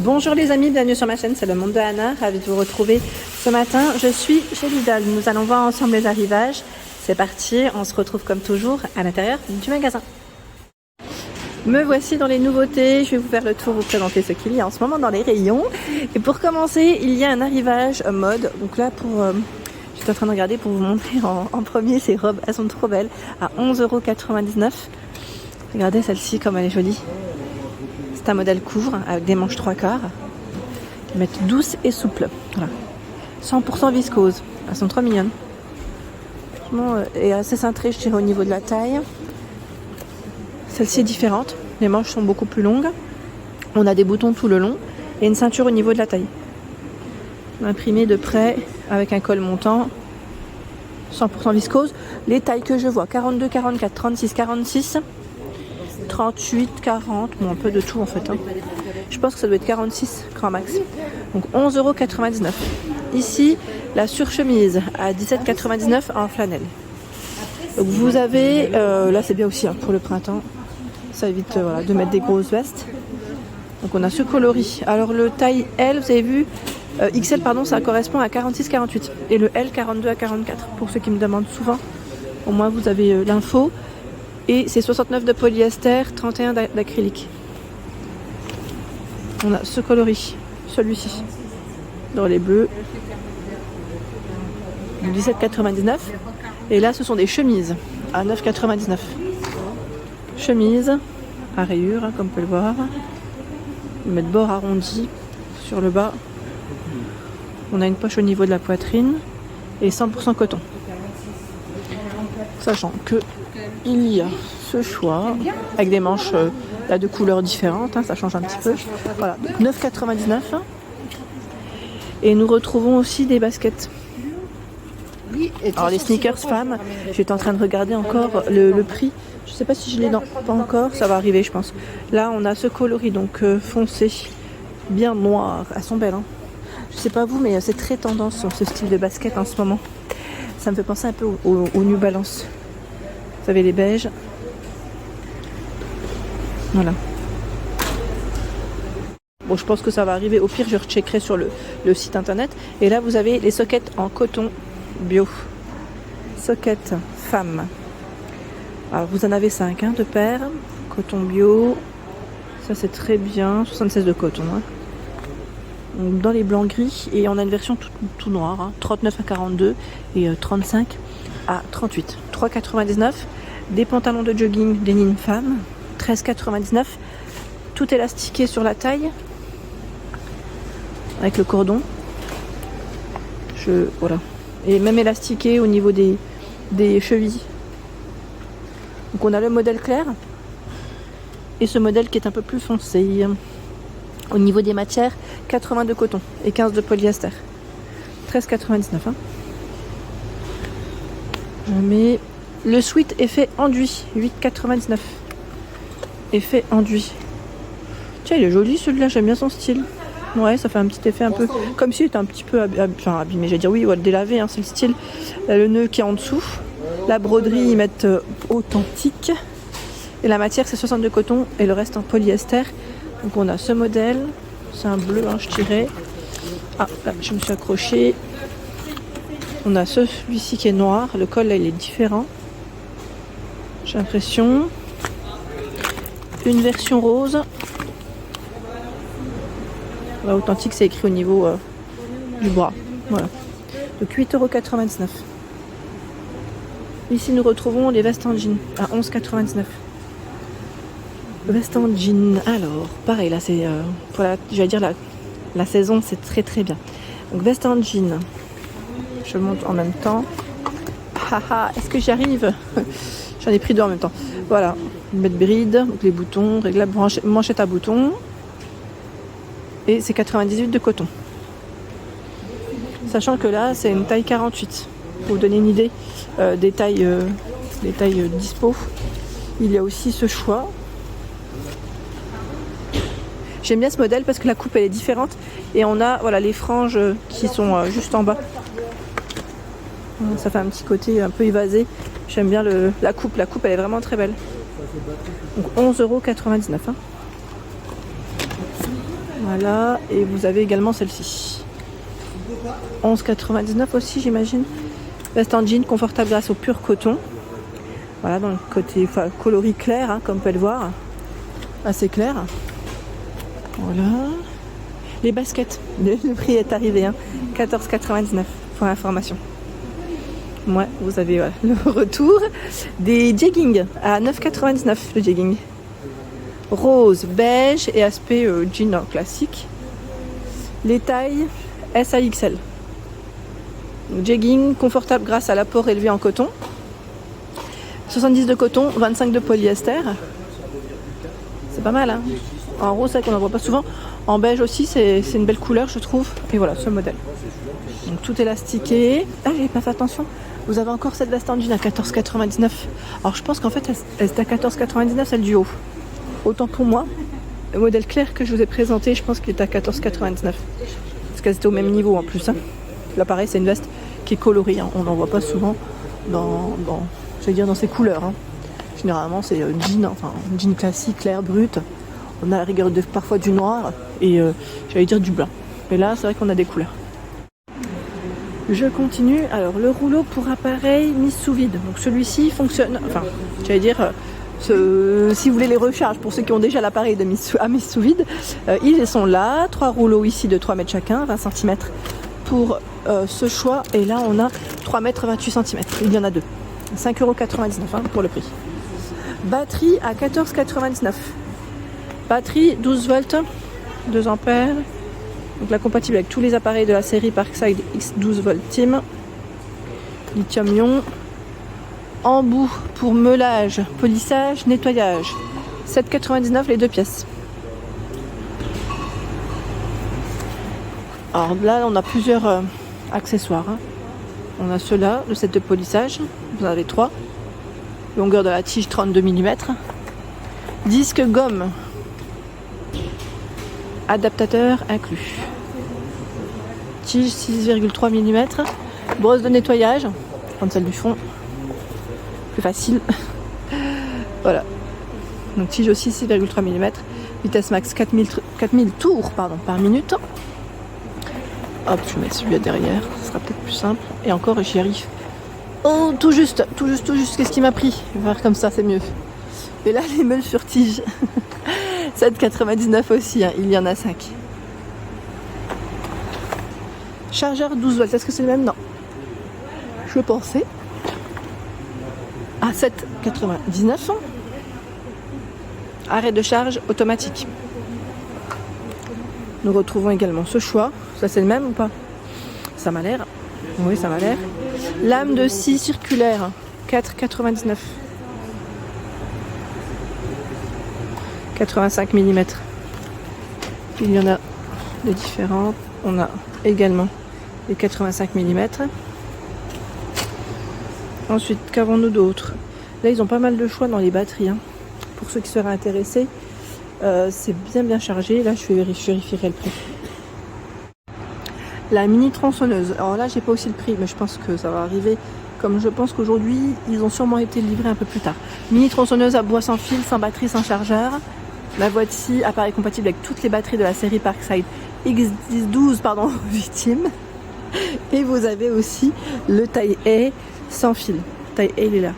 Bonjour les amis, bienvenue sur ma chaîne, c'est le monde de Anna, ravie de vous retrouver ce matin. Je suis chez Lidl, nous allons voir ensemble les arrivages. C'est parti, on se retrouve comme toujours à l'intérieur du magasin. Me voici dans les nouveautés, je vais vous faire le tour, vous présenter ce qu'il y a en ce moment dans les rayons. Et pour commencer, il y a un arrivage mode, donc là j'étais en train de regarder pour vous montrer en premier ces robes, elles sont trop belles, à 11,99 €. Regardez celle-ci comme elle est jolie. C'est un modèle couvre avec des manches 3/4. Ils mettent douce et souple. Voilà. 100% viscose. Elles sont trop mignonnes. Et assez cintrée, je dirais, au niveau de la taille. Celle-ci est différente. Les manches sont beaucoup plus longues. On a des boutons tout le long et une ceinture au niveau de la taille. Imprimé de près avec un col montant. 100% viscose. Les tailles que je vois, 42, 44, 36, 46. 38, 40, bon un peu de tout en fait. Je pense que ça doit être 46 grand max. Donc 11,99 €. Ici, la surchemise à 17,99 € en flanelle. Donc vous avez, là c'est bien aussi pour le printemps. Ça évite voilà, de mettre des grosses vestes. Donc on a ce coloris. Alors le taille L, vous avez vu, XL pardon, ça correspond à 46-48. Et le L, 42 à 44. Pour ceux qui me demandent souvent, au moins vous avez l'info. Et c'est 69 de polyester, 31 d'acrylique. On a ce coloris, celui-ci, dans les bleus, 17,99 €. Et là, ce sont des chemises à 9,99 €. Chemise à rayures, comme on peut le voir. Ils mettent bord arrondi sur le bas. On a une poche au niveau de la poitrine et 100% coton. Sachant que il y a ce choix avec des manches là, de couleurs différentes, ça change un petit peu. Voilà, 9,99 €. Et nous retrouvons aussi des baskets. Alors les sneakers femmes, j'étais en train de regarder encore le prix. Je sais pas si je l'ai, non, pas encore, ça va arriver je pense. Là on a ce coloris donc foncé, bien noir, elles sont belles. Je sais pas vous mais c'est très tendance sur ce style de basket en ce moment. Ça me fait penser un peu au New Balance. Vous avez les beiges. Voilà. Bon, je pense que ça va arriver. Au pire, je recheckerai sur le site internet. Et là, vous avez les sockets en coton bio. Sockets femmes. Alors, vous en avez 5 de paires. Coton bio. Ça, c'est très bien. 76 de coton. Donc, dans les blancs gris. Et on a une version tout noire. 39 à 42 et 35 à 38. 3,99 €. Des pantalons de jogging denim femme, 13,99 €. Tout élastiqué sur la taille avec le cordon. Voilà. Et même élastiqué au niveau des chevilles. Donc on a le modèle clair et ce modèle qui est un peu plus foncé. Au niveau des matières, 80 de coton et 15 de polyester. 13,99 €. Je mets le sweat effet enduit, 8,99 €. Effet enduit. Tiens, il est joli celui-là, j'aime bien son style. Ouais, ça fait un petit effet un peu comme s'il était un petit peu abîmé. J'allais dire oui, voilà, délavé, c'est le style. Le nœud qui est en dessous. La broderie, ils mettent authentique. Et la matière, c'est 60 de coton et le reste en polyester. Donc on a ce modèle. C'est un bleu, je dirais. Ah, là, je me suis accrochée. On a celui-ci qui est noir. Le col, là, il est différent. J'ai l'impression. Une version rose. Là, authentique, c'est écrit au niveau du bras. Voilà. Donc 8,99 €. Ici, nous retrouvons les vestes en jean à 11,99 €. Vestes en jean. Alors, pareil, là, c'est pour la saison, c'est très très bien. Donc, veste en jean. Je le monte en même temps. Haha, est-ce que j'y arrive? J'en ai pris deux en même temps. Voilà, mettre bride, donc les boutons, réglable manchette à boutons. Et c'est 98 de coton. Sachant que là, c'est une taille 48. Pour vous donner une idée des tailles dispo. Il y a aussi ce choix. J'aime bien ce modèle parce que la coupe elle est différente. Et on a voilà, les franges qui sont juste en bas. Ça fait un petit côté un peu évasé. J'aime bien la coupe. La coupe elle est vraiment très belle. Donc 11,99 €. Voilà, et vous avez également celle-ci. 11,99 aussi, j'imagine. Veste en jean confortable grâce au pur coton. Voilà, dans le côté coloris clair, hein, comme vous pouvez le voir. Assez clair. Voilà. Les baskets, le prix est arrivé, hein. 14,99 pour l'information. Ouais, vous avez le retour des jeggings à 9,99 le jegging. Rose, beige et aspect jean classique. Les tailles S à XL. Jegging confortable grâce à l'apport élevé en coton. 70 de coton, 25 de polyester. C'est pas mal, hein. En rose, c'est vrai qu'on n'en voit pas souvent. En beige aussi, c'est une belle couleur, je trouve. Et voilà, ce modèle. Donc tout élastiqué. Ah, j'avais pas fait attention. Vous avez encore cette veste en jean à 14,99. Alors je pense qu'en fait, elle est à 14,99, celle du haut. Autant pour moi, le modèle clair que je vous ai présenté, je pense qu'il est à 14,99. Parce qu'elles étaient au même niveau en plus, hein. Là pareil, c'est une veste qui est colorée, hein. On n'en voit pas souvent dans ces couleurs, hein. Généralement c'est jean, enfin jean classique, clair, brut. On a à la rigueur parfois du noir et j'allais dire du blanc. Mais là c'est vrai qu'on a des couleurs. Je continue. Alors le rouleau pour appareil mis sous vide. Donc celui-ci fonctionne, enfin j'allais dire si vous voulez les recharges pour ceux qui ont déjà l'appareil de mise sous vide, ils sont là. 3 rouleaux ici de 3 mètres chacun, 20 cm pour ce choix. Et là on a 3 mètres 28 cm. Il y en a deux. 5,99 € hein, pour le prix. Batterie à 14,99 €. Batterie 12 volts, 2 ampères. Donc la compatible avec tous les appareils de la série Parkside X12 Volt Team. Lithium-ion. Embout pour meulage, polissage, nettoyage. 7,99 € les 2 pièces. Alors là on a plusieurs accessoires, hein. On a ceux-là, le set de polissage. Vous en avez 3. Longueur de la tige 32 mm. Disque gomme. Adaptateur inclus. Tige 6,3 mm. Brosse de nettoyage. Je vais prendre celle du fond. Plus facile. Voilà. Donc tige aussi 6,3 mm. Vitesse max 4000 tours par minute. Hop, je vais mettre celui-là derrière. Ce sera peut-être plus simple. Et encore, j'y arrive. Oh, tout juste. Qu'est-ce qui m'a pris? Je vais faire comme ça, c'est mieux. Et là, les meules sur tige. 7,99 € aussi, hein. Il y en a 5. Chargeur 12 volts, est-ce que c'est le même? Non. Je pensais. À 7,99 €. Arrêt de charge automatique. Nous retrouvons également ce choix. Ça, c'est le même ou pas? Ça m'a l'air. Oui, ça m'a l'air. Lame de scie circulaire. 4,99 €. 85 mm. Il y en a de différentes. On a également les 85 mm. Ensuite, qu'avons-nous d'autre? Là, ils ont pas mal de choix dans les batteries, hein. Pour ceux qui seraient intéressés, c'est bien chargé. Là, je vérifierai le prix. La mini tronçonneuse. Alors là, j'ai pas aussi le prix, mais je pense que ça va arriver. Comme je pense qu'aujourd'hui, ils ont sûrement été livrés un peu plus tard. Mini tronçonneuse à bois sans fil, sans batterie, sans chargeur. La voici, appareil compatible avec toutes les batteries de la série Parkside X12 Ultime. Et vous avez aussi le taille A sans fil. Taille A, il est là.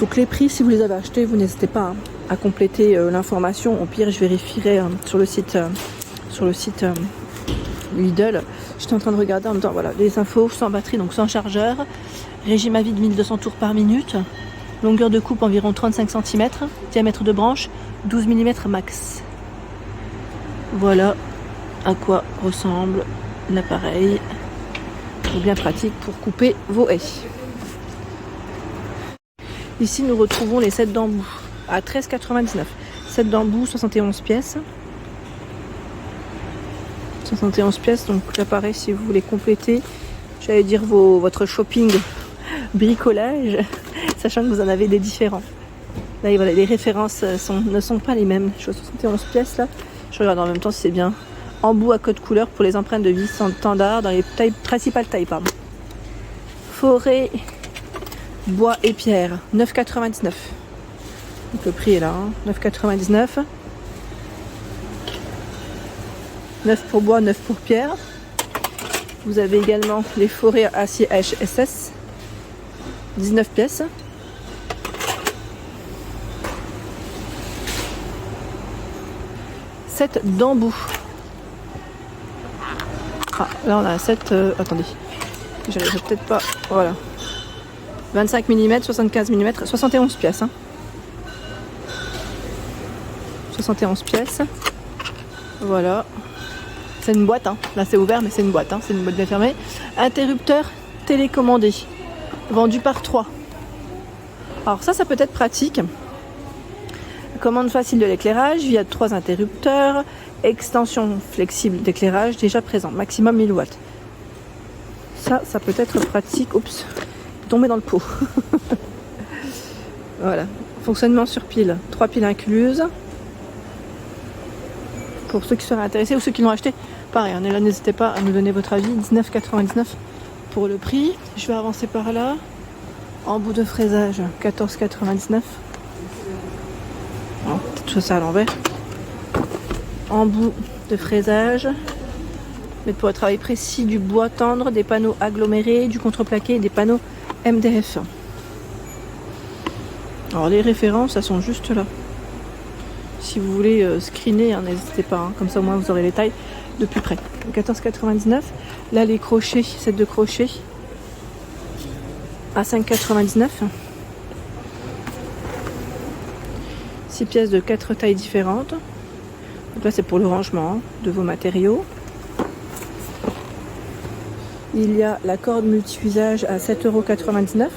Donc les prix, si vous les avez achetés, vous n'hésitez pas, hein, à compléter l'information. Au pire, je vérifierai sur le site Lidl. J'étais en train de regarder en même temps. Voilà, les infos sans batterie, donc sans chargeur. Régime à vide 1200 tours par minute. Longueur de coupe environ 35 cm. Diamètre de branche 12 mm max. Voilà à quoi ressemble l'appareil. Bien pratique pour couper vos haies. Ici, nous retrouvons les sets d'embout à 13,99 €. Set d'embout, 71 pièces. 71 pièces, donc l'appareil, si vous voulez compléter, j'allais dire votre shopping bricolage, sachant que vous en avez des différents. Là, voilà, les références ne sont pas les mêmes. Je vois 71 pièces là. Je regarde en même temps si c'est bien. Embout à code couleur pour les empreintes de vis standard dans les principales tailles. Forêt, bois et pierre, 9,99 €. Donc le prix est là, hein, 9,99 €. 9 pour bois, 9 pour pierre. Vous avez également les forêts acier HSS, 19 pièces. Set d'embout. Ah, là on a un set, attendez, j'arrive peut-être pas, voilà. 25 mm, 75 mm, 71 pièces. Hein. 71 pièces. Voilà. C'est une boîte, hein. Là c'est ouvert mais c'est une boîte, hein. C'est une boîte bien fermée. Interrupteur télécommandé. Vendu par 3. Alors ça peut être pratique. Commande facile de l'éclairage via 3 interrupteurs. Extension flexible d'éclairage déjà présente. Maximum 1000 watts. Ça peut être pratique. Oups. Tomber dans le pot. Voilà. Fonctionnement sur pile. 3 piles incluses. Pour ceux qui seraient intéressés ou ceux qui l'ont acheté, pareil, hein, là n'hésitez pas à nous donner votre avis. 19,99 pour le prix. Je vais avancer par là. Embout de fraisage, 14,99. Peut-être ça à l'envers. Embout de fraisage. Mais pour le travail précis, du bois tendre, des panneaux agglomérés, du contreplaqué et des panneaux MDF. Alors les références, elles sont juste là. Si vous voulez screener, hein, n'hésitez pas. Hein, comme ça au moins vous aurez les tailles de plus près. 14,99. Là les crochets, set de crochets à 5,99. 6 pièces de 4 tailles différentes. Donc là c'est pour le rangement de vos matériaux. Il y a la corde multi-usage à 7,99 €.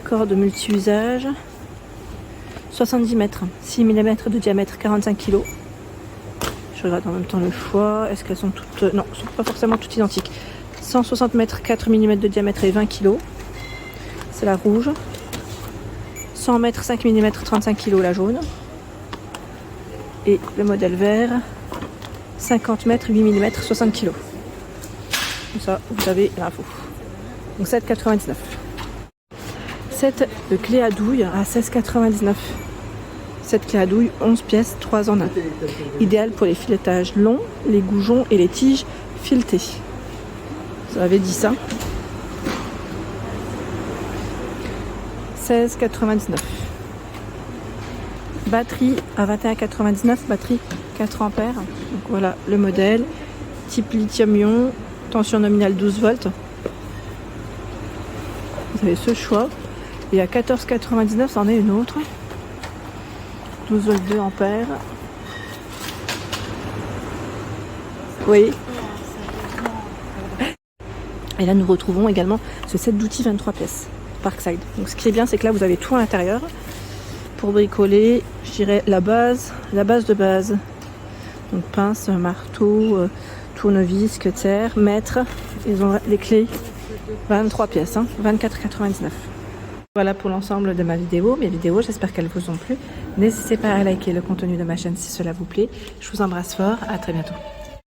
Corde multi-usage. 70 mètres, 6 mm de diamètre, 45 kg. Je regarde en même temps le choix. Est-ce qu'elles sont toutes... Non, elles ne sont pas forcément toutes identiques. 160 mètres, 4 mm de diamètre et 20 kg. C'est la rouge. 100 mètres, 5 mm, 35 kg la jaune. Et le modèle vert. 50 mètres, 8 mm, 60 kg. Comme ça, vous avez l'info. Donc 7,99 €. Set de clés à douille à 16,99 €. Cette clé à douille, 11 pièces, 3 en 1. Idéal pour les filetages longs, les goujons et les tiges filetées. Vous avez dit ça. 16,99 €. Batterie à 21,99 €. Batterie 4 ampères. Donc voilà le modèle. Type lithium-ion. Tension nominale 12 volts. Vous avez ce choix. Et à 14,99 €, c'en est une autre. 12 volts 2 ampères. Oui. Et là, nous retrouvons également ce set d'outils 23 pièces. Parkside. Donc, ce qui est bien, c'est que là, vous avez tout à l'intérieur. Pour bricoler, je dirais la base de base. Donc, pince, marteau, tournevis, cutter, mètre. Ils ont les clés. 23 pièces, hein, 24,99 €. Voilà pour l'ensemble de ma vidéo. Mes vidéos, j'espère qu'elles vous ont plu. N'hésitez pas à liker le contenu de ma chaîne si cela vous plaît. Je vous embrasse fort. À très bientôt.